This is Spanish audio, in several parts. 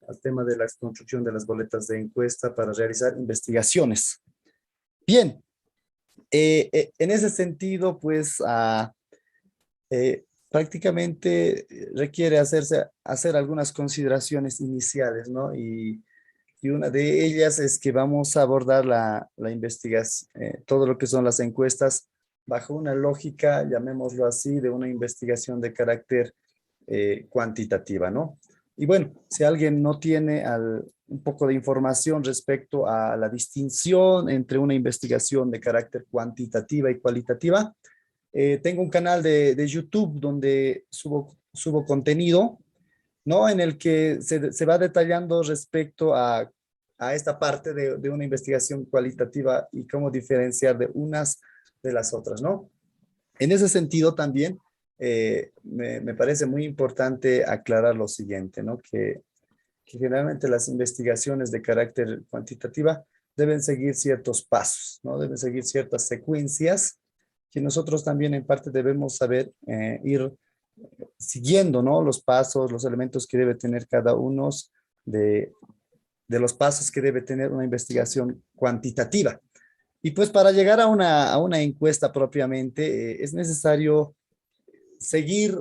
al tema de la construcción de las boletas de encuesta para realizar investigaciones. Bien, en ese sentido, pues, prácticamente requiere hacer algunas consideraciones iniciales, ¿no? Y una de ellas es que vamos a abordar la investigación, todo lo que son las encuestas bajo una lógica, llamémoslo así, de una investigación de carácter cuantitativa, ¿no? Y bueno, si alguien no tiene un poco de información respecto a la distinción entre una investigación de carácter cuantitativa y cualitativa, tengo un canal de YouTube donde subo contenido, ¿no? En el que se va detallando respecto a esta parte de una investigación cualitativa y cómo diferenciar de unas de las otras, ¿no? En ese sentido también me parece muy importante aclarar lo siguiente, ¿no? Que generalmente las investigaciones de carácter cuantitativa deben seguir ciertos pasos, ¿no? Deben seguir ciertas secuencias que nosotros también en parte debemos saber ir siguiendo, ¿no? Los pasos, los elementos que debe tener cada uno de, de los pasos que debe tener una investigación cuantitativa. Y pues para llegar a una encuesta propiamente es necesario seguir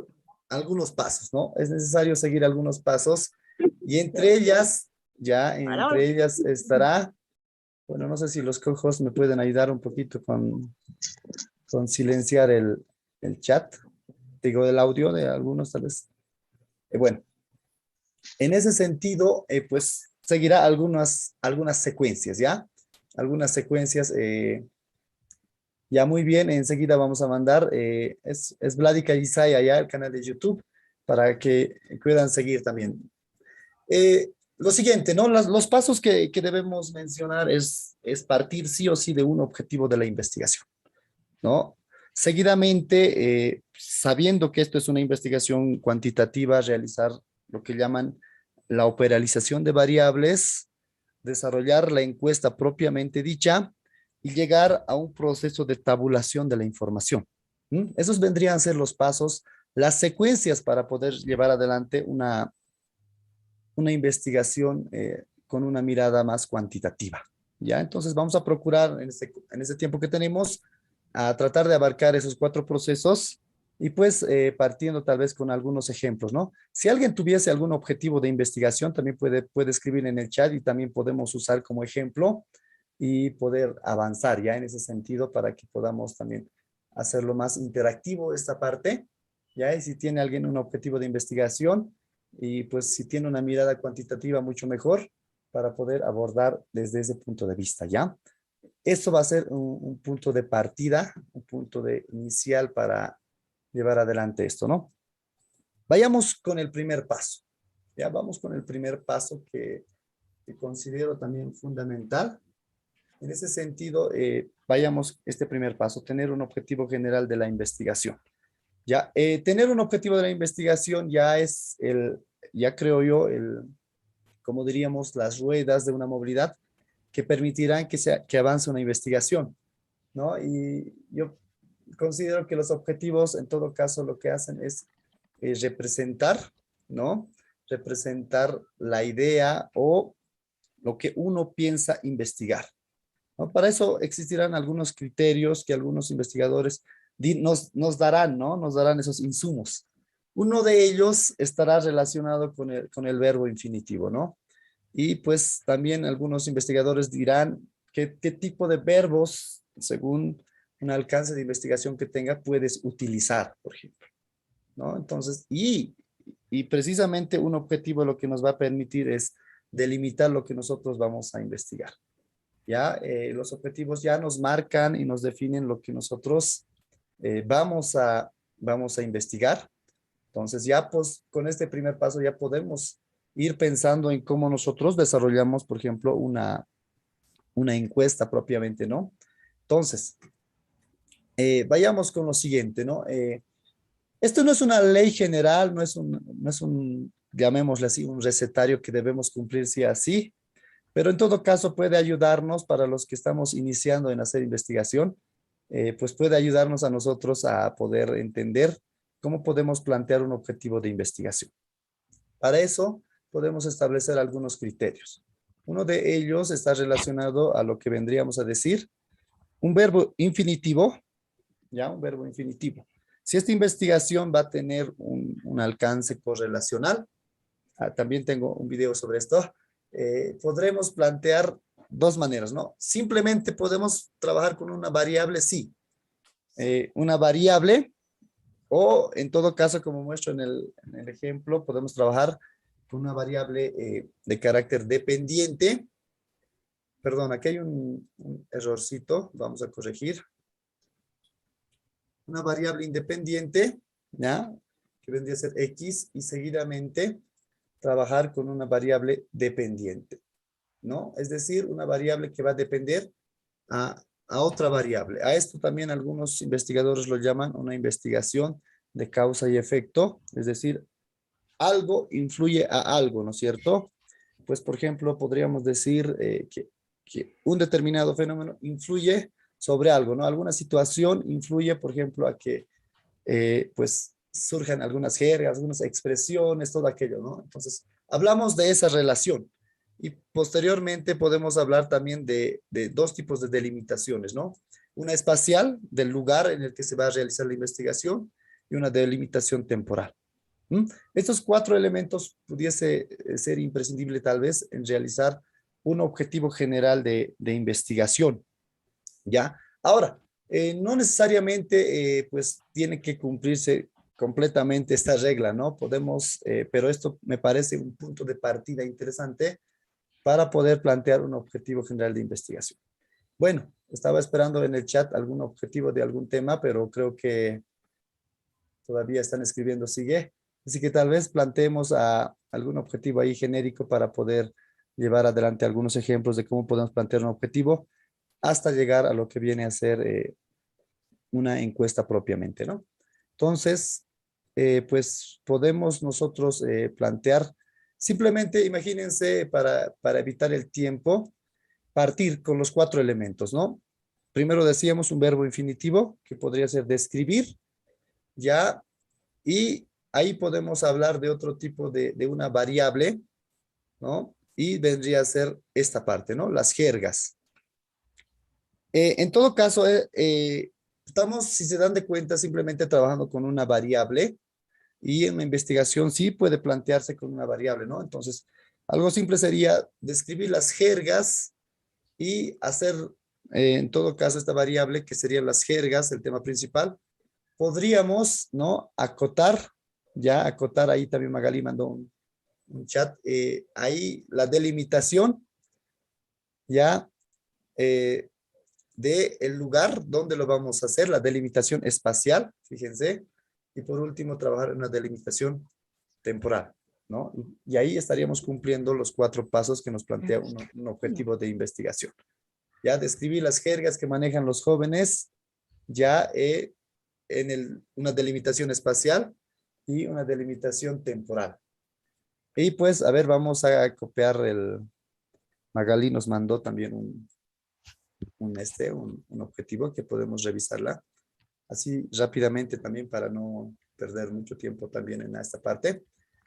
algunos pasos, ¿no? Es necesario seguir algunos pasos y entre ellas, entre ellas estará, bueno, no sé si los cojos me pueden ayudar un poquito con silenciar el chat, digo, el audio de algunos tal vez. Bueno, en ese sentido, pues seguirá algunas secuencias, ¿ya? Algunas secuencias, ya muy bien, enseguida vamos a mandar, es Vladica Isaya, ya el canal de YouTube, para que puedan seguir también. Lo siguiente, ¿no? Los pasos que debemos mencionar es partir sí o sí de un objetivo de la investigación, ¿no? Seguidamente, sabiendo que esto es una investigación cuantitativa, realizar lo que llaman la operalización de variables, desarrollar la encuesta propiamente dicha y llegar a un proceso de tabulación de la información. Esos vendrían a ser los pasos, las secuencias para poder llevar adelante una investigación con una mirada más cuantitativa. ¿Ya? Entonces vamos a procurar en ese tiempo que tenemos a tratar de abarcar esos 4 procesos y pues partiendo tal vez con algunos ejemplos, ¿no? Si alguien tuviese algún objetivo de investigación, también puede escribir en el chat y también podemos usar como ejemplo y poder avanzar ya en ese sentido para que podamos también hacerlo más interactivo esta parte, ¿ya? Y si tiene alguien un objetivo de investigación y pues si tiene una mirada cuantitativa mucho mejor para poder abordar desde ese punto de vista, ¿ya? Esto va a ser un punto de partida, un punto de inicial para llevar adelante esto, ¿no? Vayamos con el primer paso. Ya vamos con el primer paso que considero también fundamental. En ese sentido, vayamos este primer paso, tener un objetivo general de la investigación. Ya, tener un objetivo de la investigación ya es ya creo yo, como diríamos, las ruedas de una movilidad que permitirán que avance una investigación, ¿no? Y yo considero que los objetivos, en todo caso, lo que hacen es representar, ¿no? Representar la idea o lo que uno piensa investigar, ¿no? Para eso existirán algunos criterios que algunos investigadores nos darán, ¿no? Nos darán esos insumos. Uno de ellos estará relacionado con el verbo infinitivo, ¿no? Y pues también algunos investigadores dirán qué tipo de verbos, según un alcance de investigación que tenga, puedes utilizar, por ejemplo, ¿no? Entonces, y precisamente un objetivo lo que nos va a permitir es delimitar lo que nosotros vamos a investigar. Ya, los objetivos ya nos marcan y nos definen lo que nosotros vamos a investigar. Entonces ya pues con este primer paso ya podemos ir pensando en cómo nosotros desarrollamos, por ejemplo, una encuesta propiamente, ¿no? Entonces, vayamos con lo siguiente, ¿no? Esto no es una ley general, no es un, llamémosle así, un recetario que debemos cumplir sí así, pero en todo caso puede ayudarnos para los que estamos iniciando en hacer investigación, pues puede ayudarnos a nosotros a poder entender cómo podemos plantear un objetivo de investigación. Para eso podemos establecer algunos criterios. Uno de ellos está relacionado a lo que vendríamos a decir un verbo infinitivo, ¿ya? Un verbo infinitivo. Si esta investigación va a tener un alcance correlacional, también tengo un video sobre esto, podremos plantear dos maneras, ¿no? Simplemente podemos trabajar con una variable, sí. Una variable, o en todo caso, como muestro en el ejemplo, podemos trabajar con una variable de carácter dependiente. Perdón, aquí hay un errorcito, vamos a corregir. Una variable independiente, ¿ya? Que vendría a ser X, y seguidamente trabajar con una variable dependiente, ¿no? Es decir, una variable que va a depender a otra variable. A esto también algunos investigadores lo llaman una investigación de causa y efecto, es decir, algo influye a algo, ¿no es cierto? Pues, por ejemplo, podríamos decir que un determinado fenómeno influye sobre algo, ¿no? Alguna situación influye, por ejemplo, a que pues surjan algunas jergas, algunas expresiones, todo aquello, ¿no? Entonces, hablamos de esa relación. Y posteriormente podemos hablar también de dos tipos de delimitaciones, ¿no? Una espacial, del lugar en el que se va a realizar la investigación, y una delimitación temporal. ¿Mm? Estos cuatro elementos pudiese ser imprescindible tal vez en realizar un objetivo general de investigación, ¿ya? Ahora, no necesariamente pues tiene que cumplirse completamente esta regla, ¿no? Podemos, pero esto me parece un punto de partida interesante para poder plantear un objetivo general de investigación. Bueno, estaba esperando en el chat algún objetivo de algún tema, pero creo que todavía están escribiendo sigue. Así que tal vez planteemos algún objetivo ahí genérico para poder llevar adelante algunos ejemplos de cómo podemos plantear un objetivo hasta llegar a lo que viene a ser una encuesta propiamente, ¿no? Entonces, pues podemos nosotros plantear, simplemente imagínense para evitar el tiempo, partir con los cuatro elementos, ¿no? Primero decíamos un verbo infinitivo que podría ser describir, ya, y ahí podemos hablar de otro tipo de una variable, ¿no? Y vendría a ser esta parte, ¿no? Las jergas. En todo caso, estamos, si se dan de cuenta, simplemente trabajando con una variable, y en la investigación sí puede plantearse con una variable, ¿no? Entonces, algo simple sería describir las jergas y hacer, en todo caso, esta variable que serían las jergas, el tema principal. Podríamos, ¿no? Acotar, ya acotar, ahí también Magali mandó un chat, ahí la delimitación, ya, de el lugar donde lo vamos a hacer, la delimitación espacial, fíjense, y por último trabajar en una delimitación temporal, ¿no? Y ahí estaríamos cumpliendo los cuatro pasos que nos plantea un objetivo de investigación. Ya describí las jergas que manejan los jóvenes, ya una delimitación espacial y una delimitación temporal. Y pues, a ver, vamos a copiar Magali nos mandó también un objetivo que podemos revisarla así rápidamente también para no perder mucho tiempo también en esta parte.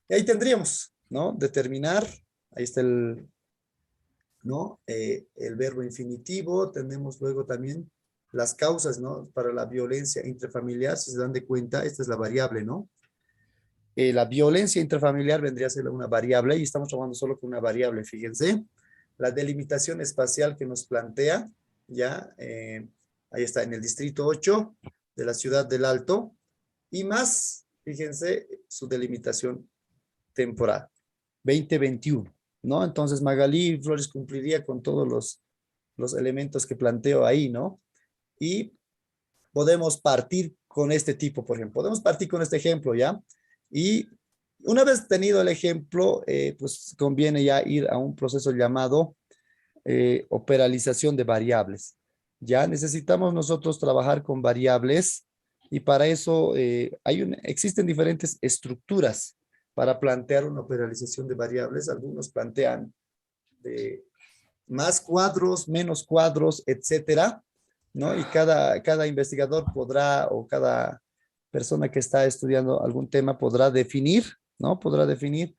Y ahí tendríamos, ¿no? Determinar, ahí está ¿no? El verbo infinitivo, tenemos luego también las causas, ¿no? Para la violencia intrafamiliar, si se dan de cuenta, esta es la variable, ¿no? La violencia intrafamiliar vendría a ser una variable y estamos trabajando solo con una variable, fíjense. La delimitación espacial que nos plantea, ya, ahí está, en el distrito 8 de la ciudad del Alto, y más, fíjense, su delimitación temporal, 2021, ¿no? Entonces Magalí Flores cumpliría con todos los elementos que planteo ahí, ¿no? Y podemos partir con este tipo, por ejemplo, podemos partir con este ejemplo, ¿ya? Y una vez tenido el ejemplo, pues conviene ya ir a un proceso llamado operalización de variables. Ya necesitamos nosotros trabajar con variables y para eso existen diferentes estructuras para plantear una operalización de variables. Algunos plantean más cuadros, menos cuadros, etcétera, ¿no? Y cada investigador podrá, o cada persona que está estudiando algún tema podrá definir, ¿no? Podrá definir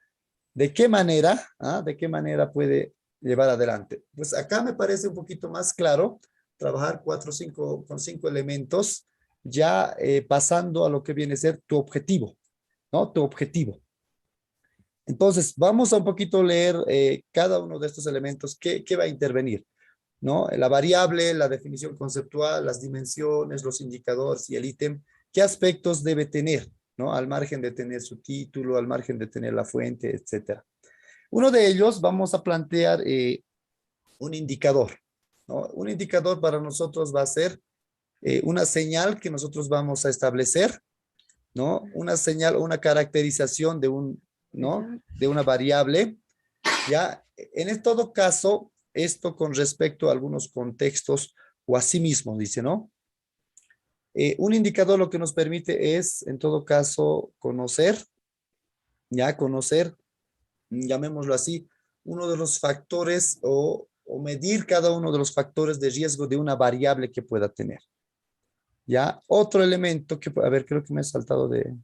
¿De qué manera? ¿De qué manera puede llevar adelante? Pues acá me parece un poquito más claro trabajar con cinco elementos, ya pasando a lo que viene a ser tu objetivo, ¿no? Tu objetivo. Entonces, vamos a un poquito leer cada uno de estos elementos, ¿qué va a intervenir? ¿No? La variable, la definición conceptual, las dimensiones, los indicadores y el ítem, ¿qué aspectos debe tener? ¿No? Al margen de tener su título, al margen de tener la fuente, etcétera. Uno de ellos vamos a plantear un indicador, ¿no? Un indicador para nosotros va a ser una señal que nosotros vamos a establecer, ¿no? Una señal o una caracterización de ¿no? De una variable, ¿ya? En todo caso, esto con respecto a algunos contextos o a sí mismo, dice, ¿no? Un indicador lo que nos permite es, en todo caso, conocer, ya conocer, llamémoslo así, uno de los factores o medir cada uno de los factores de riesgo de una variable que pueda tener. Ya, otro elemento que, a ver, creo que me he saltado de,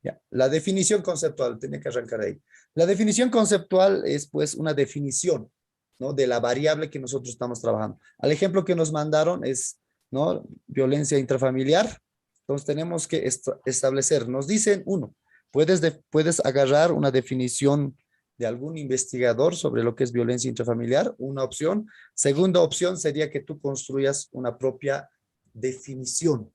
ya, la definición conceptual, tenía que arrancar ahí. La definición conceptual es pues una definición, ¿no? De la variable que nosotros estamos trabajando. Al ejemplo que nos mandaron es, ¿no? Violencia intrafamiliar. Entonces tenemos que establecer, nos dicen, uno, puedes agarrar una definición de algún investigador sobre lo que es violencia intrafamiliar, una opción. Segunda opción sería que tú construyas una propia definición.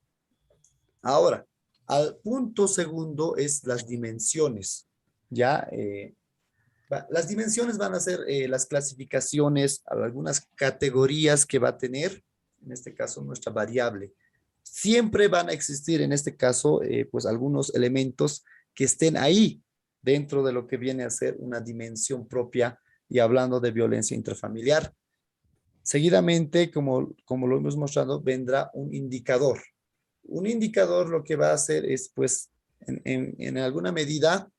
Ahora, al punto segundo es las dimensiones. Ya, las dimensiones van a ser las clasificaciones, algunas categorías que va a tener, en este caso, nuestra variable. Siempre van a existir, en este caso, pues algunos elementos que estén ahí dentro de lo que viene a ser una dimensión propia y hablando de violencia intrafamiliar. Seguidamente, como lo hemos mostrado, vendrá un indicador. Un indicador lo que va a hacer es, pues, en alguna medida,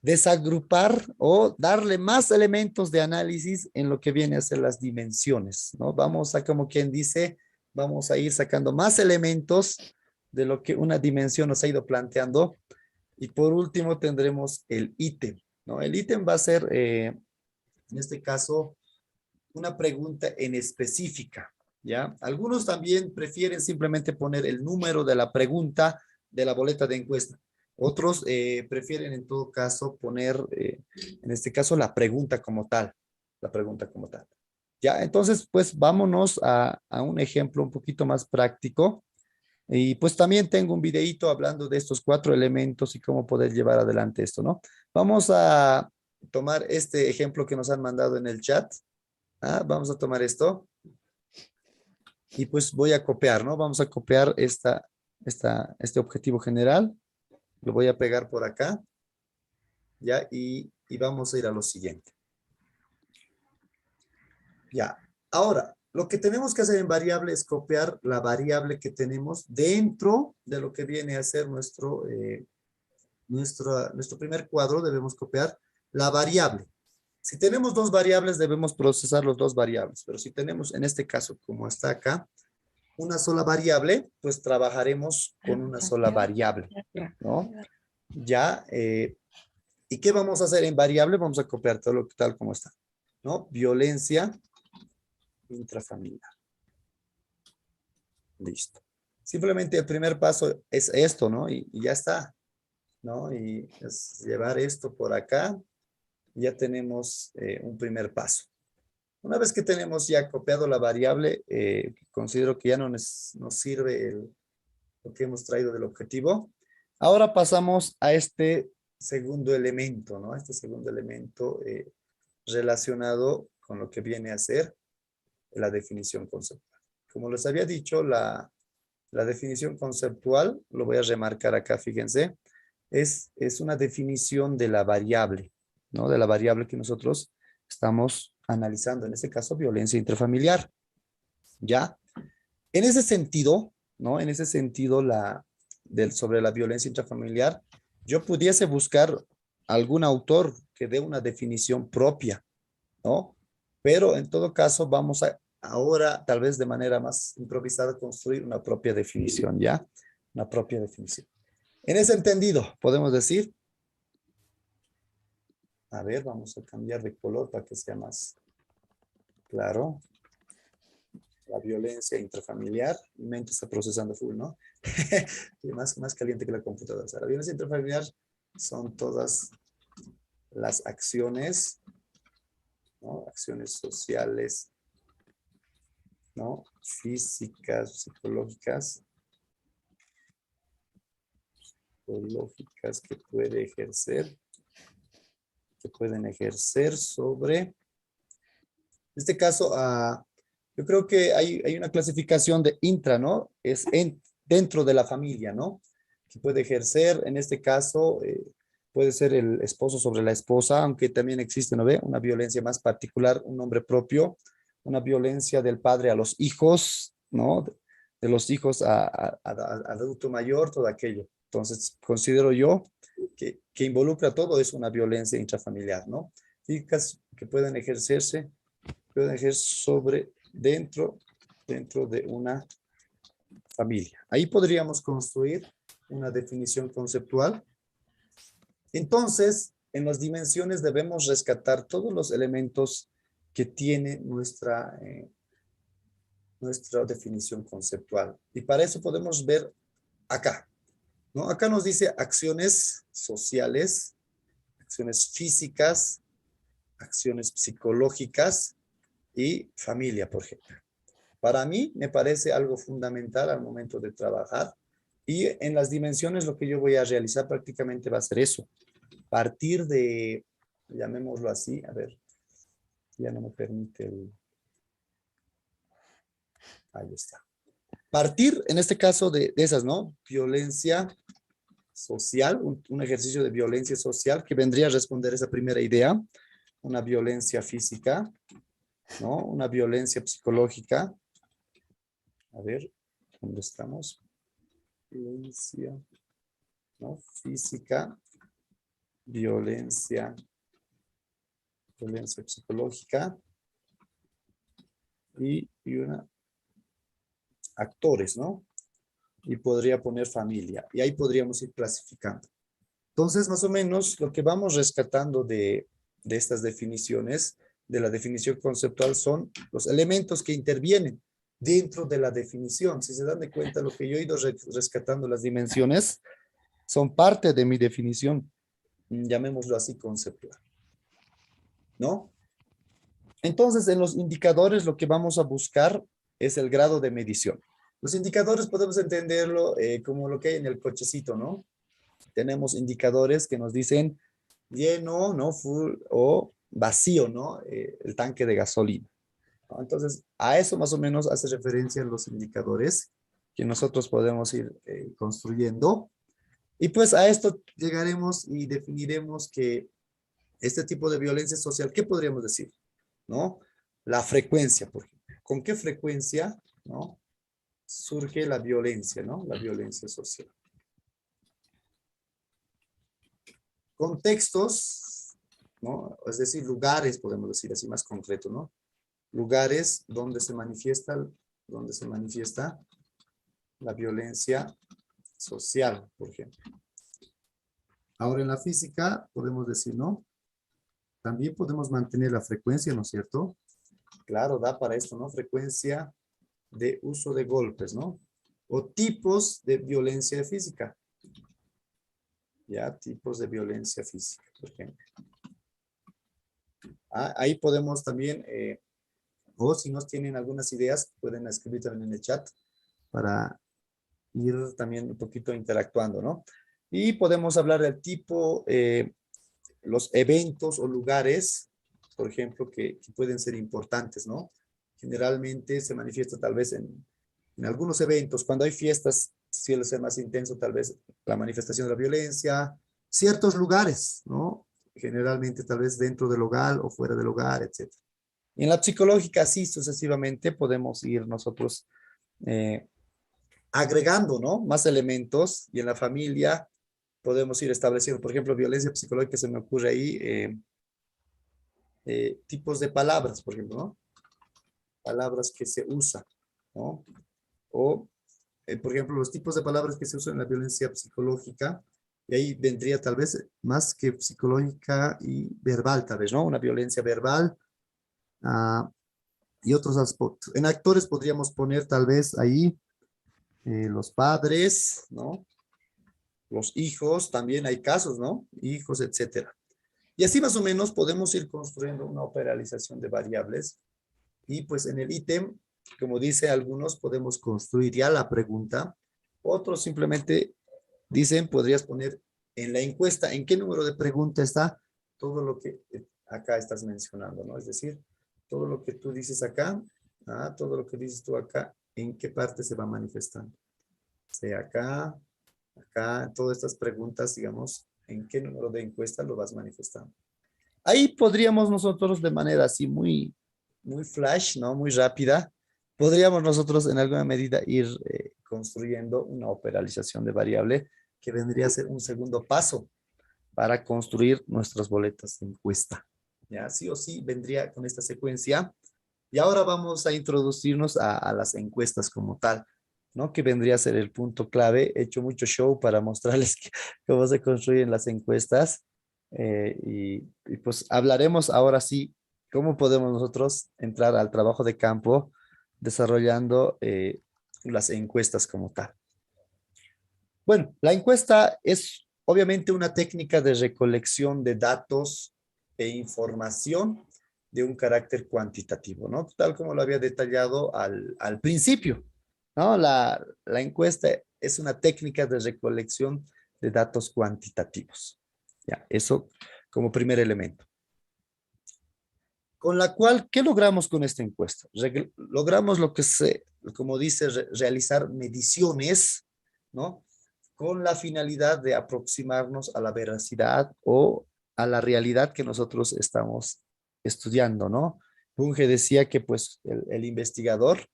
desagrupar o darle más elementos de análisis en lo que viene a ser las dimensiones, ¿no? Vamos a, como quien dice, vamos a ir sacando más elementos de lo que una dimensión nos ha ido planteando. Y por último tendremos el ítem, ¿no? El ítem va a ser, en este caso, una pregunta en específica, ¿ya? Algunos también prefieren simplemente poner el número de la pregunta de la boleta de encuesta. Otros prefieren en todo caso poner, en este caso, la pregunta como tal. La pregunta como tal. Ya, entonces, pues vámonos a un ejemplo un poquito más práctico. Y pues también tengo un videíto hablando de estos 4 elementos y cómo poder llevar adelante esto, ¿no? Vamos a tomar este ejemplo que nos han mandado en el chat. Vamos a tomar esto y pues voy a copiar, ¿no? Vamos a copiar este objetivo general. Lo voy a pegar por acá, ¿ya? Y vamos a ir a lo siguiente. Ya. Ahora, lo que tenemos que hacer en variable es copiar la variable que tenemos dentro de lo que viene a ser nuestro primer cuadro. Debemos copiar la variable. Si tenemos dos variables, debemos procesar los dos variables. Pero si tenemos, en este caso, como está acá, una sola variable, pues trabajaremos con una sola variable, ¿no? Ya, ¿y qué vamos a hacer en variable? Vamos a copiar todo lo que tal como está, ¿no? Violencia intrafamiliar. Listo. Simplemente el primer paso es esto, ¿no? Y ya está, ¿no? Y es llevar esto por acá. Ya tenemos un primer paso. Una vez que tenemos ya copiado la variable, considero que ya no nos sirve lo que hemos traído del objetivo. Ahora pasamos a este segundo elemento, ¿no? Este segundo elemento relacionado con lo que viene a ser la definición conceptual. Como les había dicho, la definición conceptual, lo voy a remarcar acá, fíjense, es una definición de la variable, ¿no? De la variable que nosotros estamos analizando, en este caso, violencia intrafamiliar, ¿ya? En ese sentido, ¿no? En ese sentido, sobre la violencia intrafamiliar, yo pudiese buscar algún autor que dé una definición propia, ¿no? Pero en todo caso, vamos a ahora, tal vez de manera más improvisada, construir una propia definición, ¿ya? Una propia definición. En ese entendido, podemos decir A ver, vamos a cambiar de color para que sea más claro. La violencia intrafamiliar. Mi mente está procesando full, ¿no? Y más caliente que la computadora. O sea, la violencia intrafamiliar son todas las acciones, ¿no? Acciones sociales, ¿no? Físicas, psicológicas que pueden ejercer sobre, en este caso, yo creo que hay una clasificación de intra, ¿no? Es dentro de la familia, ¿no? Que puede ejercer, en este caso, puede ser el esposo sobre la esposa, aunque también existe, ¿no ve? Una violencia más particular, un nombre propio, una violencia del padre a los hijos, ¿no? De los hijos a adulto mayor, todo aquello. Entonces, considero yo que involucra todo es una violencia intrafamiliar, ¿no? Físicas que pueden ejercer sobre dentro de una familia. Ahí podríamos construir una definición conceptual. Entonces, en las dimensiones debemos rescatar todos los elementos que tiene nuestra definición conceptual. Y para eso podemos ver acá, ¿no? Acá nos dice acciones sociales, acciones físicas, acciones psicológicas y familia, por ejemplo. Para mí me parece algo fundamental al momento de trabajar y en las dimensiones lo que yo voy a realizar prácticamente va a ser eso. Partir de, llamémoslo así, a ver, ya no me permite ahí está. Partir en este caso de esas, ¿no? Violencia social, un ejercicio de violencia social que vendría a responder a esa primera idea, una violencia física, ¿no? Una violencia psicológica. A ver, ¿dónde estamos? Violencia, ¿no? Física, violencia psicológica y una actores, ¿no? Y podría poner familia. Y ahí podríamos ir clasificando. Entonces, más o menos, lo que vamos rescatando de estas definiciones, de la definición conceptual, son los elementos que intervienen dentro de la definición. Si se dan de cuenta, lo que yo he ido rescatando, las dimensiones, son parte de mi definición, llamémoslo así, conceptual, ¿no? Entonces, en los indicadores lo que vamos a buscar es el grado de medición. Los indicadores podemos entenderlo como lo que hay en el cochecito, ¿no? Tenemos indicadores que nos dicen lleno, ¿no? Full o vacío, ¿no? El tanque de gasolina, ¿no? Entonces, a eso más o menos hace referencia los indicadores que nosotros podemos ir construyendo. Y pues a esto llegaremos y definiremos que este tipo de violencia social, ¿qué podríamos decir? ¿No? La frecuencia, por ejemplo. ¿Con qué frecuencia, ¿no? Surge la violencia, ¿no? La violencia social. Contextos, ¿no? Es decir, lugares, podemos decir así más concreto, ¿no? Lugares donde se manifiesta la violencia social, por ejemplo. Ahora en la física podemos decir, ¿no? También podemos mantener la frecuencia, ¿no es cierto? Claro, da para esto, ¿no? Frecuencia de uso de golpes, ¿no? O tipos de violencia física. Ya, tipos de violencia física, por ejemplo. Ahí podemos también, o si nos tienen algunas ideas, pueden escribir también en el chat para ir también un poquito interactuando, ¿no? Y podemos hablar del tipo, los eventos o lugares, por ejemplo, que pueden ser importantes, ¿no? Generalmente se manifiesta tal vez en algunos eventos, cuando hay fiestas, suele ser más intenso tal vez la manifestación de la violencia, ciertos lugares, ¿no? Generalmente tal vez dentro del hogar o fuera del hogar, etcétera. En la psicológica, así sucesivamente podemos ir nosotros eh, agregando, ¿no? Más elementos y en la familia podemos ir estableciendo, por ejemplo, violencia psicológica, se me ocurre ahí, tipos de palabras, por ejemplo, ¿no? Palabras que se usan, ¿no? O, por ejemplo, los tipos de palabras que se usan en la violencia psicológica Y ahí vendría tal vez más que psicológica y verbal, tal vez, ¿no? Una violencia verbal, ah, y otros aspectos. En actores podríamos poner tal vez ahí los padres, ¿no? Los hijos, también hay casos, ¿no? Hijos, etcétera. Y así más o menos podemos ir construyendo una operalización de variables y pues en el ítem, como dice algunos, podemos construir ya la pregunta. Otros simplemente dicen, podrías poner en la encuesta en qué número de pregunta está todo lo que acá estás mencionando, ¿no? Es decir, todo lo que tú dices acá, todo lo que dices tú acá, en qué parte se va manifestando. Sea acá, acá, todas estas preguntas, digamos, en qué número de encuesta lo vas manifestando. Ahí podríamos nosotros de manera así muy flash, ¿no? Muy rápida, podríamos nosotros en alguna medida ir construyendo una operalización de variable que vendría a ser un segundo paso para construir nuestras boletas de encuesta. Ya, sí o sí vendría con esta secuencia. Y ahora vamos a introducirnos a las encuestas como tal, ¿no? Que vendría a ser el punto clave. He hecho mucho show para mostrarles cómo se construyen las encuestas. Y pues hablaremos ahora sí cómo podemos nosotros entrar al trabajo de campo desarrollando las encuestas como tal. Bueno, la encuesta es obviamente una técnica de recolección de datos e información de un carácter cuantitativo, ¿no? Tal como lo había detallado al principio, ¿no? La encuesta es una técnica de recolección de datos cuantitativos. Ya, eso como primer elemento. Con la cual, ¿qué logramos con esta encuesta? Logramos lo que como dice, realizar mediciones, ¿no? Con la finalidad de aproximarnos a la veracidad o a la realidad que nosotros estamos estudiando, ¿no? Bunge decía que pues el investigador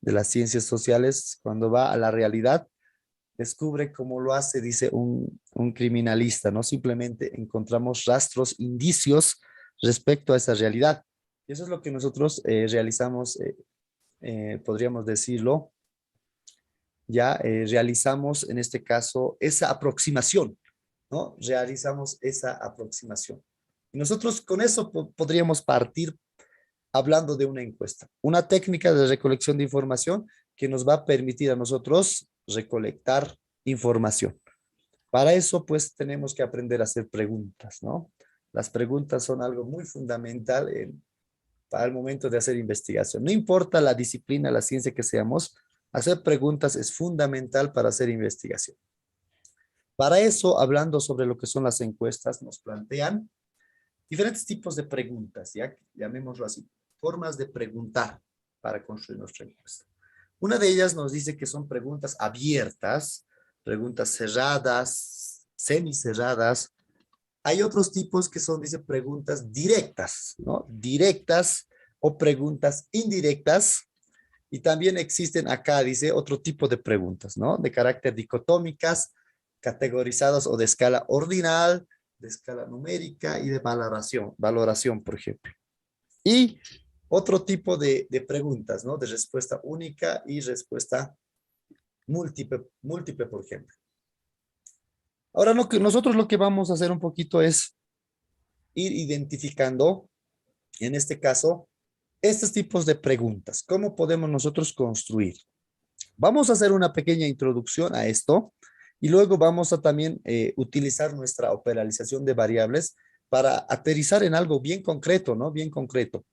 de las ciencias sociales, cuando va a la realidad, descubre cómo lo hace, dice un criminalista, ¿no? Simplemente encontramos rastros, indicios respecto a esa realidad. Y eso es lo que nosotros realizamos, podríamos decirlo, ya realizamos en este caso esa aproximación, ¿no? Realizamos esa aproximación. Y nosotros con eso podríamos partir hablando de una encuesta, una técnica de recolección de información que nos va a permitir a nosotros recolectar información. Para eso, pues, tenemos que aprender a hacer preguntas, ¿no? Las preguntas son algo muy fundamental para el momento de hacer investigación. No importa la disciplina, la ciencia que seamos, hacer preguntas es fundamental para hacer investigación. Para eso, hablando sobre lo que son las encuestas, nos plantean diferentes tipos de preguntas, ya llamémoslo así, formas de preguntar para construir nuestra encuesta. Una de ellas nos dice que son preguntas abiertas, preguntas cerradas, semicerradas. Hay otros tipos que son, dice, preguntas directas, ¿no? Directas o preguntas indirectas. Y también existen acá, dice, otro tipo de preguntas, ¿no? De carácter dicotómicas, categorizadas o de escala ordinal, de escala numérica y de valoración, por ejemplo. Y otro tipo de preguntas, ¿no? De respuesta única y respuesta múltiple, por ejemplo. Ahora, nosotros lo que vamos a hacer un poquito es ir identificando, en este caso, estos tipos de preguntas. ¿Cómo podemos nosotros construir? Vamos a hacer una pequeña introducción a esto y luego vamos a también utilizar nuestra operalización de variables para aterrizar en algo bien concreto, ¿no? Bien concreto.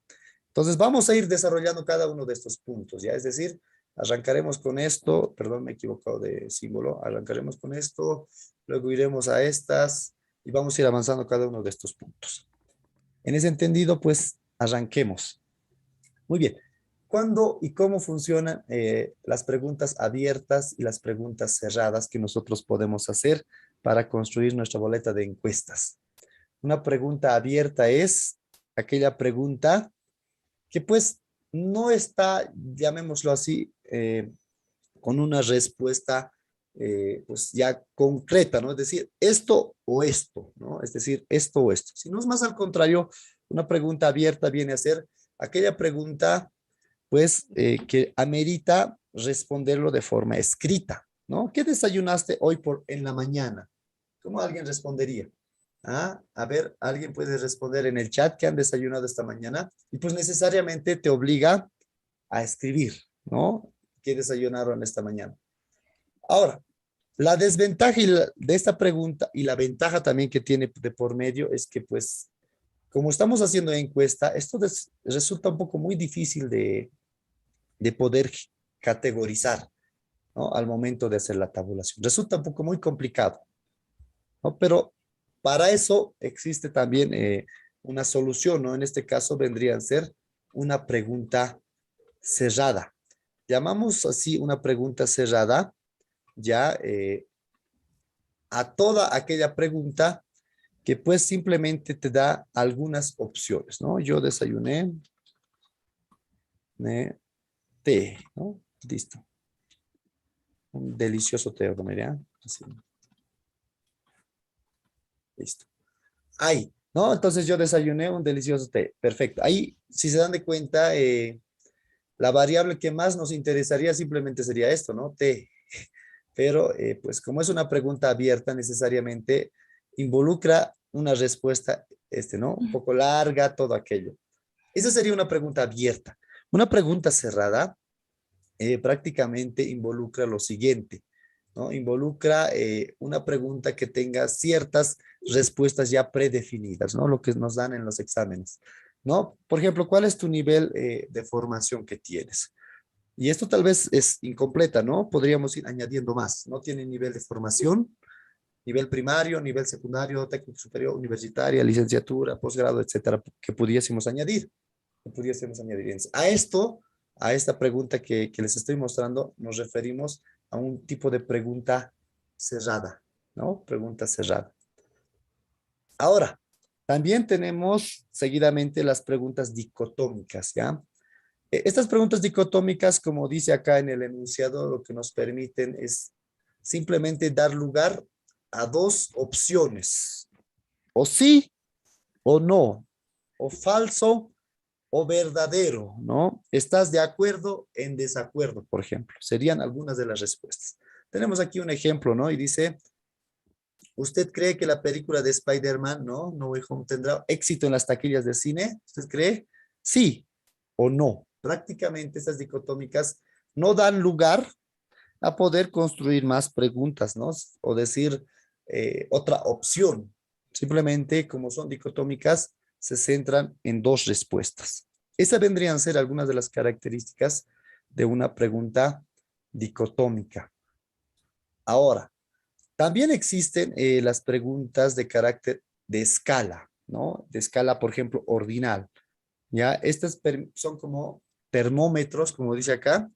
Entonces vamos a ir desarrollando cada uno de estos puntos, ¿ya? Es decir, arrancaremos con esto, perdón, me he equivocado de símbolo, arrancaremos con esto, luego iremos a estas y vamos a ir avanzando cada uno de estos puntos. En ese entendido, pues, arranquemos. Muy bien. ¿Cuándo y cómo funcionan las preguntas abiertas y las preguntas cerradas que nosotros podemos hacer para construir nuestra boleta de encuestas? Una pregunta abierta es aquella pregunta que pues no está, llamémoslo así, con una respuesta pues ya concreta, ¿no? Es decir, esto o esto, ¿no? Es decir, esto o esto. Si no es más al contrario, una pregunta abierta viene a ser aquella pregunta pues que amerita responderlo de forma escrita, ¿no? ¿Qué desayunaste hoy en la mañana? ¿Cómo alguien respondería? Ah, a ver, alguien puede responder en el chat que han desayunado esta mañana y pues necesariamente te obliga a escribir, ¿no? ¿Qué desayunaron esta mañana? Ahora, la desventaja de esta pregunta y la ventaja también que tiene de por medio es que pues como estamos haciendo encuesta, esto resulta un poco muy difícil de poder categorizar, ¿no? Al momento de hacer la tabulación. Resulta un poco muy complicado, ¿no? Pero para eso existe también una solución, ¿no? En este caso vendría a ser una pregunta cerrada. Llamamos así una pregunta cerrada ya a toda aquella pregunta que pues simplemente te da algunas opciones, ¿no? Yo desayuné té, ¿no? Listo. Un delicioso té, ¿no? Mira, así, listo. Ahí, ¿no? Entonces yo desayuné un delicioso té. Perfecto. Ahí, si se dan de cuenta, la variable que más nos interesaría simplemente sería esto, ¿no? Té. Pero, pues como es una pregunta abierta, necesariamente involucra una respuesta, ¿no? Un poco larga, todo aquello. Esa sería una pregunta abierta. Una pregunta cerrada prácticamente involucra lo siguiente, ¿no? Involucra una pregunta que tenga ciertas respuestas ya predefinidas, ¿no? Lo que nos dan en los exámenes, ¿no? Por ejemplo, ¿cuál es tu nivel de formación que tienes? Y esto tal vez es incompleta, ¿no? Podríamos ir añadiendo más. No tiene nivel de formación, nivel primario, nivel secundario, técnico superior, universitaria, licenciatura, posgrado, etcétera, que pudiésemos añadir. Que pudiésemos añadir. A esto, a esta pregunta que les estoy mostrando, nos referimos a un tipo de pregunta cerrada, ¿no? Pregunta cerrada. Ahora, también tenemos seguidamente las preguntas dicotómicas, ¿ya? Estas preguntas dicotómicas, como dice acá en el enunciado, lo que nos permiten es simplemente dar lugar a dos opciones, o sí o no, o falso o verdadero, ¿no? ¿Estás de acuerdo en desacuerdo, por ejemplo? Serían algunas de las respuestas. Tenemos aquí un ejemplo, ¿no? Y dice, ¿usted cree que la película de Spider-Man, ¿no? No Way Home tendrá éxito en las taquillas de cine? ¿Usted cree? Sí o no. Prácticamente estas dicotómicas no dan lugar a poder construir más preguntas, ¿no? O decir otra opción. Simplemente, como son dicotómicas, se centran en dos respuestas. Esas vendrían a ser algunas de las características de una pregunta dicotómica. Ahora, también existen las preguntas de carácter de escala, ¿no? De escala, por ejemplo, ordinal. ¿Ya? Estas son como termómetros, como dice acá,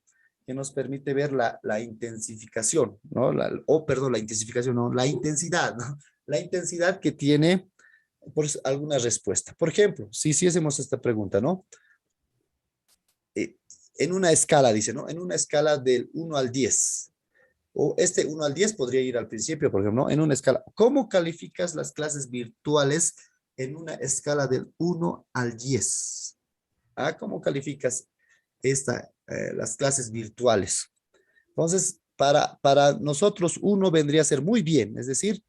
que nos permite ver la intensificación, ¿no? Perdón, la intensificación, no, la intensidad, ¿no? La intensidad que tiene por alguna respuesta. Por ejemplo, si hiciésemos esta pregunta, ¿no? Eh, en una escala, dice, ¿no? En una escala del 1 al 10. O este 1 al 10 podría ir al principio, por ejemplo, ¿no? En una escala. ¿Cómo calificas las clases virtuales en una escala del 1 al 10? ¿Ah? ¿Cómo calificas las clases virtuales? Entonces, para nosotros, uno vendría a ser muy bien, es decir,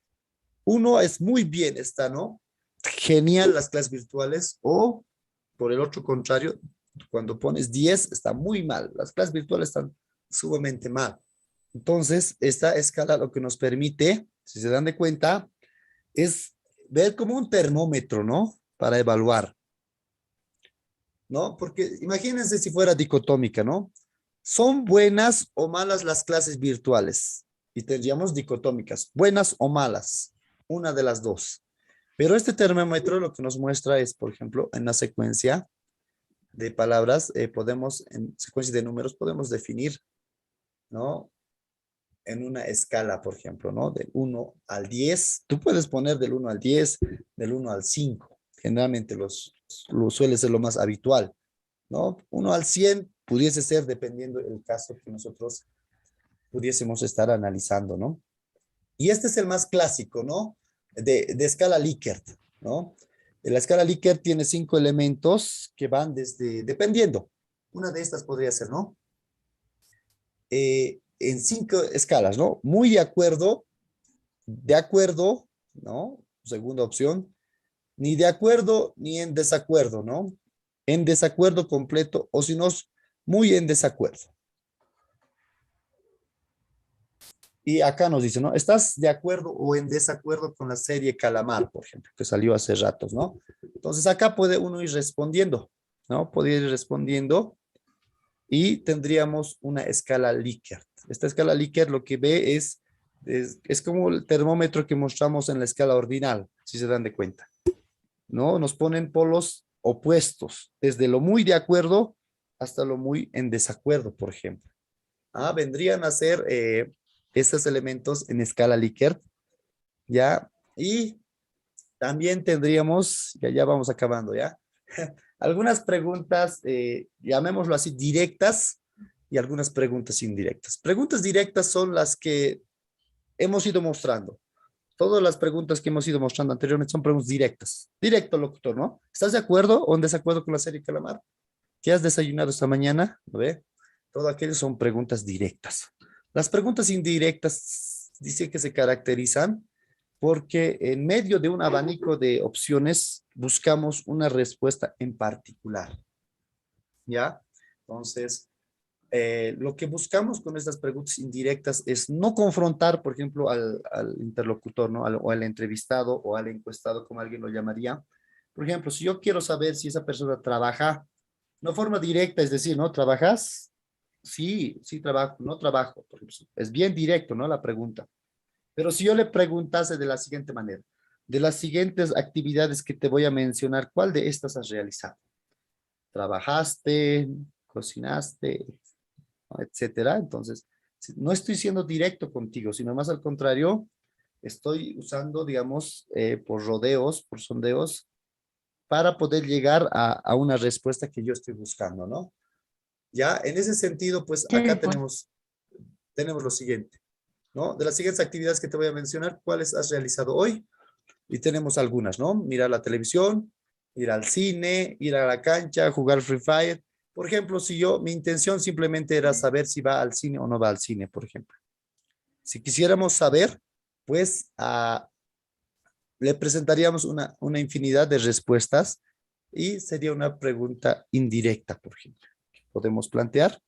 uno es muy bien, está, ¿no? Genial las clases virtuales, o por el otro contrario, cuando pones 10 está muy mal, las clases virtuales están sumamente mal. Entonces, esta escala lo que nos permite, si se dan de cuenta, es ver como un termómetro, ¿no? Para evaluar, ¿no? Porque imagínense si fuera dicotómica, ¿no? ¿Son buenas o malas las clases virtuales? Y tendríamos dicotómicas, buenas o malas, una de las dos. Pero este termómetro lo que nos muestra es, por ejemplo, en la secuencia de palabras, en secuencia de números, podemos definir, ¿no? En una escala, por ejemplo, ¿no? Del 1 al 10. Tú puedes poner del 1 al 10, del 1 al 5. Generalmente lo suele ser lo más habitual, ¿no? 1 al 100 pudiese ser dependiendo del caso que nosotros pudiésemos estar analizando, ¿no? Y este es el más clásico, ¿no? De escala Likert, ¿no? La escala Likert tiene 5 elementos que van dependiendo. Una de estas podría ser, ¿no? En 5 escalas, ¿no? Muy de acuerdo, de acuerdo, ¿no? Segunda opción, ni de acuerdo ni en desacuerdo, ¿no? En desacuerdo completo o si no, muy en desacuerdo. Y acá nos dice, ¿no? ¿Estás de acuerdo o en desacuerdo con la serie Calamar, por ejemplo, que salió hace ratos, ¿no? Entonces acá puede uno ir respondiendo, ¿no? Puede ir respondiendo y tendríamos una escala Likert. Esta escala Likert lo que ve es como el termómetro que mostramos en la escala ordinal, si se dan de cuenta, ¿no? Nos ponen polos opuestos, desde lo muy de acuerdo hasta lo muy en desacuerdo, por ejemplo. Vendrían a ser esos elementos en escala Likert, ¿ya? Y también tendríamos, ya vamos acabando, ¿ya? Algunas preguntas, llamémoslo así, directas y algunas preguntas indirectas. Preguntas directas son las que hemos ido mostrando. Todas las preguntas que hemos ido mostrando anteriormente son preguntas directas. Directo, locutor, ¿no? ¿Estás de acuerdo o en desacuerdo con la serie Calamar? ¿Qué has desayunado esta mañana? ¿Lo ve? Todo aquello son preguntas directas. Las preguntas indirectas dice que se caracterizan porque en medio de un abanico de opciones buscamos una respuesta en particular, ¿ya? Entonces, lo que buscamos con estas preguntas indirectas es no confrontar, por ejemplo, al interlocutor, ¿no? O al entrevistado o al encuestado, como alguien lo llamaría. Por ejemplo, si yo quiero saber si esa persona trabaja, no forma directa, es decir, ¿no? ¿Trabajas? Sí, sí trabajo, no trabajo. Por ejemplo, es bien directo, ¿no? La pregunta. Pero si yo le preguntase de la siguiente manera, de las siguientes actividades que te voy a mencionar, ¿cuál de estas has realizado? ¿Trabajaste? ¿Cocinaste? Etcétera. Entonces, no estoy siendo directo contigo, sino más al contrario, estoy usando, digamos, por rodeos, por sondeos, para poder llegar a una respuesta que yo estoy buscando, ¿no? Ya, en ese sentido, pues Sí, acá pues. tenemos lo siguiente, ¿no? De las siguientes actividades que te voy a mencionar, ¿cuáles has realizado hoy? Y tenemos algunas, ¿no? Mirar la televisión, ir al cine, ir a la cancha, jugar Free Fire. Por ejemplo, si mi intención simplemente era saber si va al cine o no va al cine, por ejemplo. Si quisiéramos saber, pues le presentaríamos una infinidad de respuestas y sería una pregunta indirecta, por ejemplo, que podemos plantear.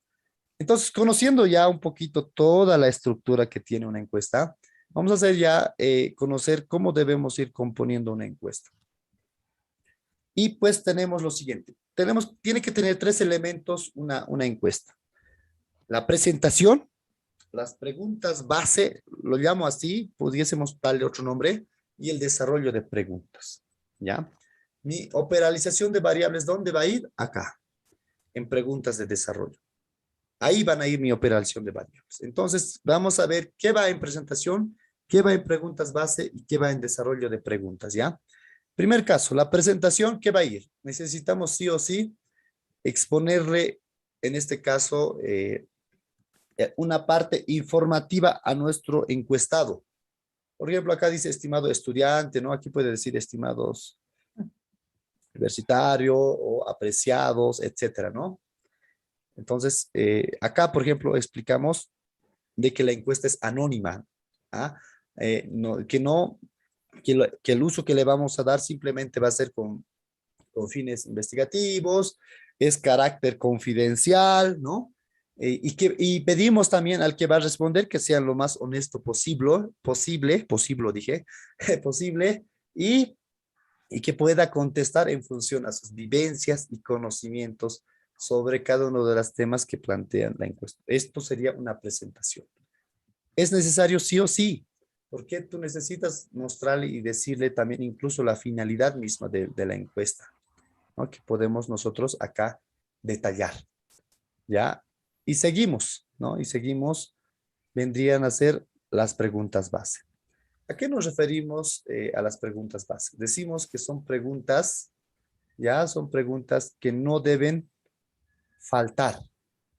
Entonces, conociendo ya un poquito toda la estructura que tiene una encuesta, vamos a hacer ya conocer cómo debemos ir componiendo una encuesta. Y pues tenemos lo siguiente. Tiene que tener tres elementos una encuesta. La presentación, las preguntas base, lo llamo así, pudiésemos darle otro nombre, y el desarrollo de preguntas. ¿Ya? Mi operalización de variables, ¿dónde va a ir? Acá, en preguntas de desarrollo. Ahí van a ir mi operación de variables. Entonces, vamos a ver qué va en presentación, qué va en preguntas base y qué va en desarrollo de preguntas, ¿ya? Primer caso, la presentación, ¿qué va a ir? Necesitamos sí o sí exponerle, en este caso, una parte informativa a nuestro encuestado. Por ejemplo, acá dice estimado estudiante, ¿no? Aquí puede decir estimados universitario o apreciados, etcétera, ¿no? Entonces, acá, por ejemplo, explicamos de que la encuesta es anónima, ¿ah? No, que el uso que le vamos a dar simplemente va a ser con fines investigativos, es carácter confidencial, ¿no? Y pedimos también al que va a responder que sea lo más honesto posible, dije, posible, y, y que pueda contestar en función a sus vivencias y conocimientos sobre cada uno de los temas que plantean la encuesta. Esto sería una presentación. ¿Es necesario sí o sí? Porque tú necesitas mostrarle y decirle también incluso la finalidad misma de la encuesta, ¿no? Que podemos nosotros acá detallar, ¿ya? Y seguimos, ¿no? Y seguimos, vendrían a ser las preguntas base. ¿A qué nos referimos a las preguntas base? Decimos que son preguntas, ¿ya? Son preguntas que no deben faltar,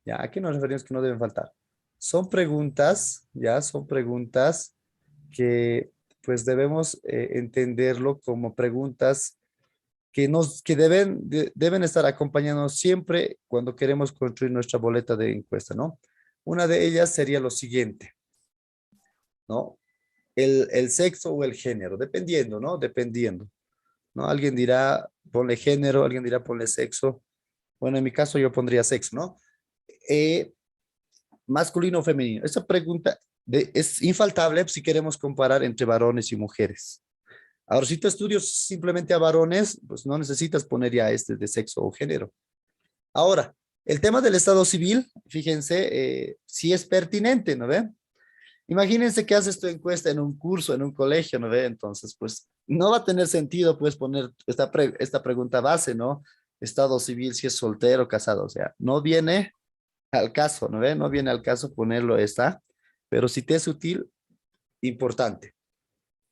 ¿ya? ¿A qué nos referimos que no deben faltar? Son preguntas, ¿ya? Son preguntas que pues debemos entenderlo como preguntas que deben estar acompañándonos siempre cuando queremos construir nuestra boleta de encuesta, ¿no? Una de ellas sería lo siguiente, ¿no? el sexo o el género, dependiendo, ¿no? Dependiendo, ¿no? Alguien dirá, ponle género, alguien dirá, ponle sexo. Bueno, en mi caso yo pondría sexo, ¿no? Eh, masculino o femenino. Esta pregunta es infaltable si queremos comparar entre varones y mujeres. Ahora, si tú estudias simplemente a varones, pues no necesitas poner ya este de sexo o género. Ahora, el tema del estado civil, fíjense, sí es pertinente, ¿no ve? Imagínense que haces tu encuesta en un curso, en un colegio, ¿no ve? Entonces, pues no va a tener sentido, pues, poner esta pregunta base, ¿no? Estado civil, si es soltero, casado, o sea, no viene al caso, ¿no ve? No viene al caso ponerlo esta, pero si te es útil, importante.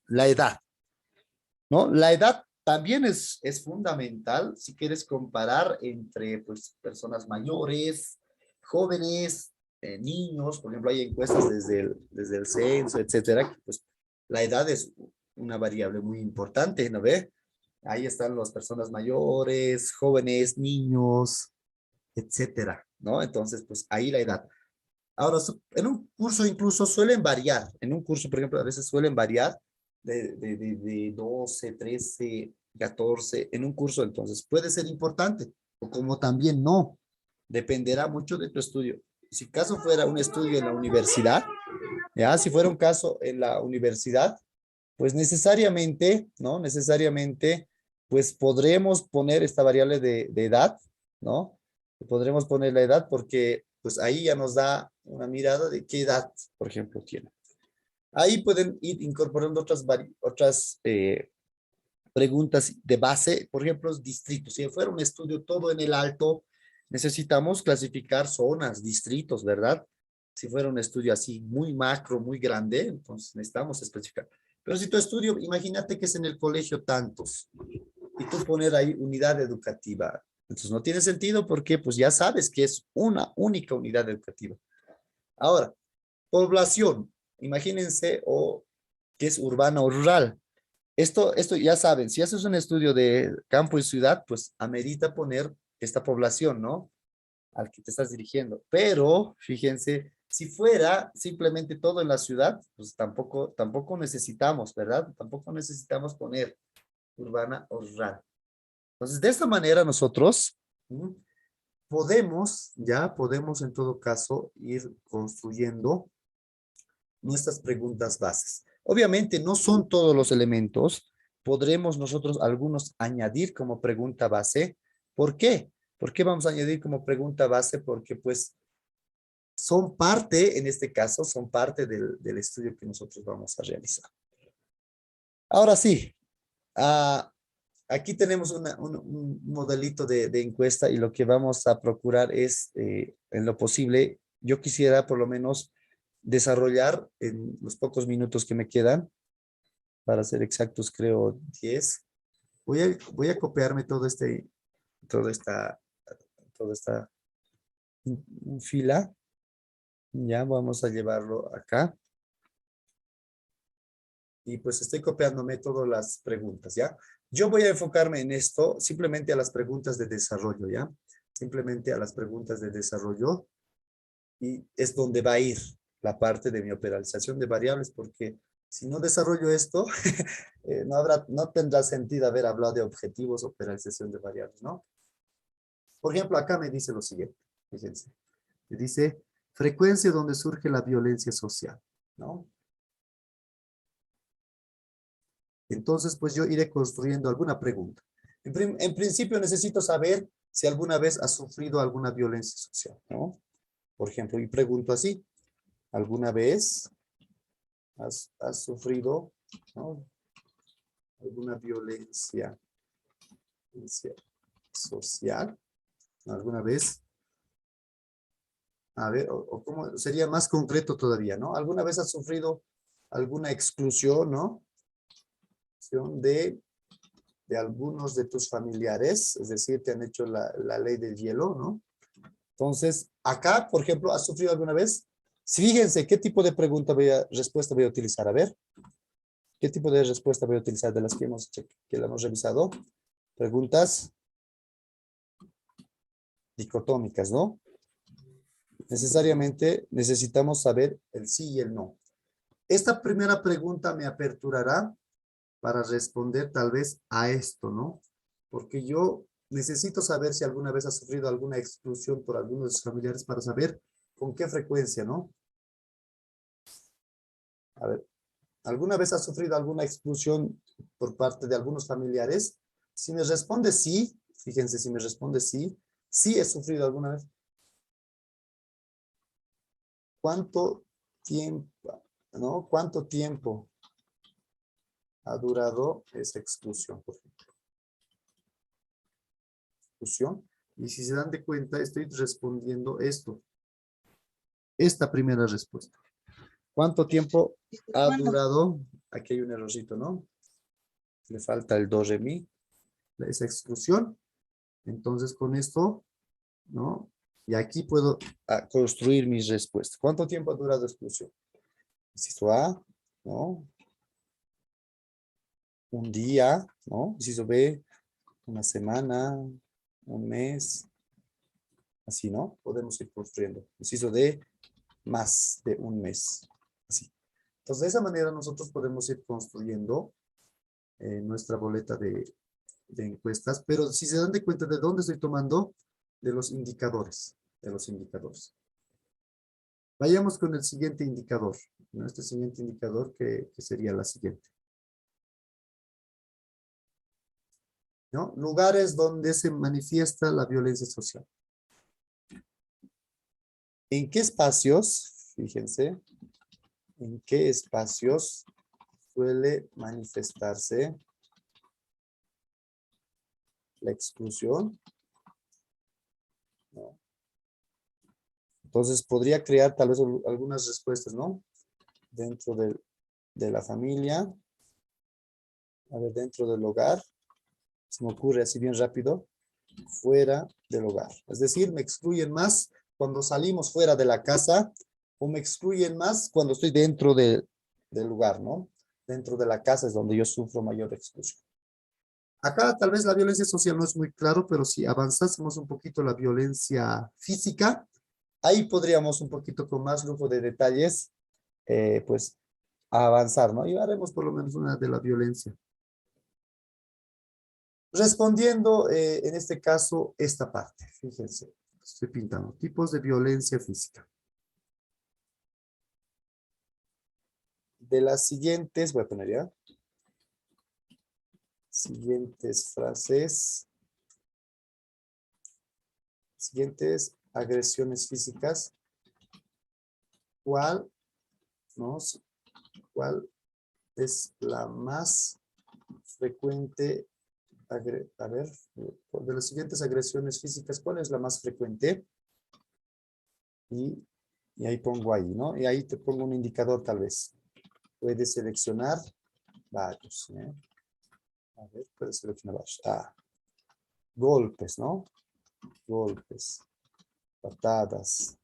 La edad, ¿no? La edad también es fundamental si quieres comparar entre, pues, personas mayores, jóvenes, niños, por ejemplo, hay encuestas desde el censo, etcétera, que, pues la edad es una variable muy importante, ¿no ve? Ahí están las personas mayores, jóvenes, niños, etcétera, ¿no? Entonces, pues ahí la edad. Ahora, en un curso incluso suelen variar. En un curso, por ejemplo, a veces suelen variar de 12, 13, 14 en un curso. Entonces, puede ser importante o como también no. Dependerá mucho de tu estudio. Si caso fuera un estudio en la universidad, ya, si fuera un caso en la universidad, pues necesariamente, ¿no? Necesariamente, pues podremos poner esta variable de edad, ¿no? Podremos poner la edad porque pues ahí ya nos da una mirada de qué edad, por ejemplo, tiene. Ahí pueden ir incorporando otras preguntas de base, por ejemplo, los distritos. Si fuera un estudio todo en el alto, necesitamos clasificar zonas, distritos, ¿verdad? Si fuera un estudio así muy macro, muy grande, entonces necesitamos especificar. Pero si tu estudio, imagínate que es en el colegio tantos, y tú poner ahí unidad educativa, entonces no tiene sentido porque pues ya sabes que es una única unidad educativa. Ahora, población, imagínense o que es urbana o rural. Esto ya saben, si haces un estudio de campo y ciudad, pues amerita poner esta población, ¿no? Al que te estás dirigiendo. Pero, fíjense, si fuera simplemente todo en la ciudad, pues tampoco necesitamos, ¿verdad? Tampoco necesitamos poner urbana o rural. Entonces, de esta manera nosotros podemos en todo caso ir construyendo nuestras preguntas bases. Obviamente no son todos los elementos, podremos nosotros algunos añadir como pregunta base. ¿Por qué? ¿Por qué vamos a añadir como pregunta base? Porque pues son parte, en este caso, son parte del estudio que nosotros vamos a realizar. Ahora sí, ah, aquí tenemos un modelito de encuesta y lo que vamos a procurar es, en lo posible, yo quisiera por lo menos desarrollar en los pocos minutos que me quedan, para ser exactos, creo 10. Voy a copiarme toda esta, toda esta fila. Ya vamos a llevarlo acá. Y pues estoy copiándome todas las preguntas, ¿ya? Yo voy a enfocarme en esto, simplemente a las preguntas de desarrollo, ¿ya? Simplemente a las preguntas de desarrollo y es donde va a ir la parte de mi operación de variables, porque si no desarrollo esto, no tendrá sentido haber hablado de objetivos, operación de variables, ¿no? Por ejemplo, acá me dice lo siguiente, fíjense, me dice frecuencia donde surge la violencia social, ¿no? Entonces, pues yo iré construyendo alguna pregunta. En principio necesito saber si alguna vez has sufrido alguna violencia social, ¿no? Por ejemplo, y pregunto así, ¿alguna vez has sufrido, ¿no? alguna violencia social? ¿Alguna vez? A ver, o cómo sería más concreto todavía, ¿no? ¿Alguna vez has sufrido alguna exclusión, ¿no? De algunos de tus familiares, es decir, te han hecho la ley del hielo, ¿no? Entonces, acá, por ejemplo, ¿has sufrido alguna vez? Fíjense, ¿qué tipo de respuesta voy a utilizar? A ver, ¿qué tipo de respuesta voy a utilizar de las que la hemos revisado? Preguntas dicotómicas, ¿no? Necesariamente necesitamos saber el sí y el no. Esta primera pregunta me aperturará para responder tal vez a esto, ¿no? Porque yo necesito saber si alguna vez ha sufrido alguna exclusión por alguno de sus familiares para saber con qué frecuencia, ¿no? A ver, ¿alguna vez ha sufrido alguna exclusión por parte de algunos familiares? Si me responde sí, fíjense, si me responde sí, sí he sufrido alguna vez. ¿Cuánto tiempo, no? ¿Cuánto tiempo ha durado esa exclusión, por ejemplo? Exclusión. Y si se dan de cuenta, estoy respondiendo esto. Esta primera respuesta. ¿Cuánto tiempo ha ¿Cuándo? durado? Aquí hay un errorcito, ¿no? Le falta el do, re, mi. Esa exclusión. Entonces, con esto, ¿no? Y aquí puedo construir mis respuestas. ¿Cuánto tiempo ha durado la exclusión? Inciso A, ¿no? Un día, ¿no? Inciso B, una semana, un mes, así, ¿no? Podemos ir construyendo. Inciso D, más de un mes, así. Entonces, de esa manera nosotros podemos ir construyendo nuestra boleta de encuestas, pero si se dan de cuenta de dónde estoy tomando, de los indicadores, de los indicadores. Vayamos con el siguiente indicador, ¿no? Este siguiente indicador que sería la siguiente. ¿No? Lugares donde se manifiesta la violencia social. ¿En qué espacios, fíjense, en qué espacios suele manifestarse la exclusión? ¿No? Entonces podría crear tal vez algunas respuestas, ¿no? Dentro de la familia, a ver, dentro del hogar, se me ocurre así bien rápido, fuera del hogar. Es decir, me excluyen más cuando salimos fuera de la casa o me excluyen más cuando estoy dentro del lugar, ¿no? Dentro de la casa es donde yo sufro mayor exclusión. Acá tal vez la violencia social no es muy claro, pero si avanzásemos un poquito la violencia física, ahí podríamos un poquito con más lujo de detalles, pues avanzar, ¿no? Y haremos por lo menos una de la violencia. Respondiendo en este caso esta parte, fíjense, estoy pintando tipos de violencia física. De las siguientes, voy a poner ya, siguientes frases, siguientes agresiones físicas, ¿cuál, no? ¿Cuál es la más frecuente? A ver, de las siguientes agresiones físicas, ¿cuál es la más frecuente? Y ahí pongo ahí, ¿no? Y ahí te pongo un indicador tal vez. Puedes seleccionar varios, ¿eh? A ver, puedes seleccionar varios. Golpes, ¿no? Golpes, patadas,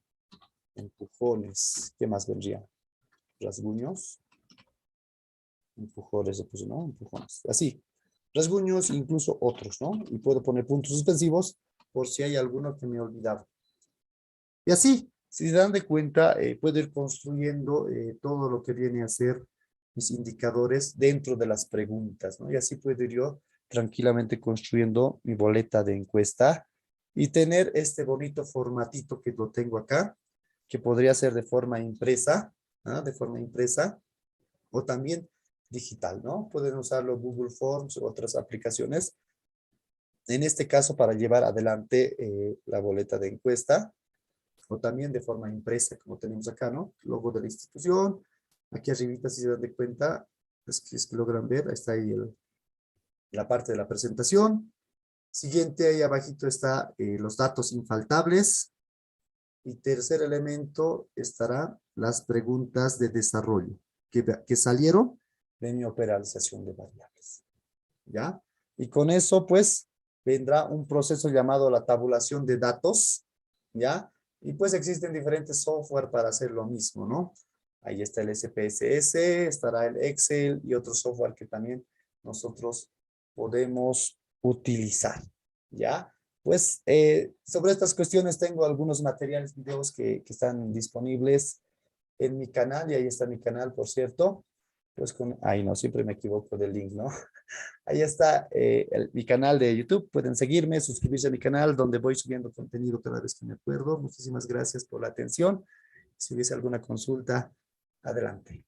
empujones. ¿Qué más vendría? Rasguños. Empujones, pues, ¿no? Empujones. Así. Rasguños, incluso otros, ¿no? Y puedo poner puntos suspensivos por si hay alguno que me he olvidado. Y así, si se dan de cuenta, puedo ir construyendo todo lo que viene a ser mis indicadores dentro de las preguntas, ¿no? Y así puedo ir yo tranquilamente construyendo mi boleta de encuesta y tener este bonito formatito que lo tengo acá, que podría ser de forma impresa, ¿no? De forma impresa, o también digital, ¿no? Pueden usarlo Google Forms u otras aplicaciones. En este caso, para llevar adelante la boleta de encuesta, o también de forma impresa, como tenemos acá, ¿no? Logo de la institución. Aquí arribita, si se dan de cuenta, es que logran ver, está ahí la parte de la presentación. Siguiente, ahí abajito está los datos infaltables. Y tercer elemento estará las preguntas de desarrollo que salieron de mi operación de variables. ¿Ya? Y con eso, pues, vendrá un proceso llamado la tabulación de datos, ¿ya? Y pues existen diferentes software para hacer lo mismo, ¿no? Ahí está el SPSS, estará el Excel y otro software que también nosotros podemos utilizar, ¿ya? Pues sobre estas cuestiones tengo algunos materiales, videos que están disponibles en mi canal, y ahí está mi canal, por cierto. Pues ay, no, siempre me equivoco del link, ¿no? Ahí está mi canal de YouTube. Pueden seguirme, suscribirse a mi canal, donde voy subiendo contenido cada vez que me acuerdo. Muchísimas gracias por la atención. Si hubiese alguna consulta, adelante.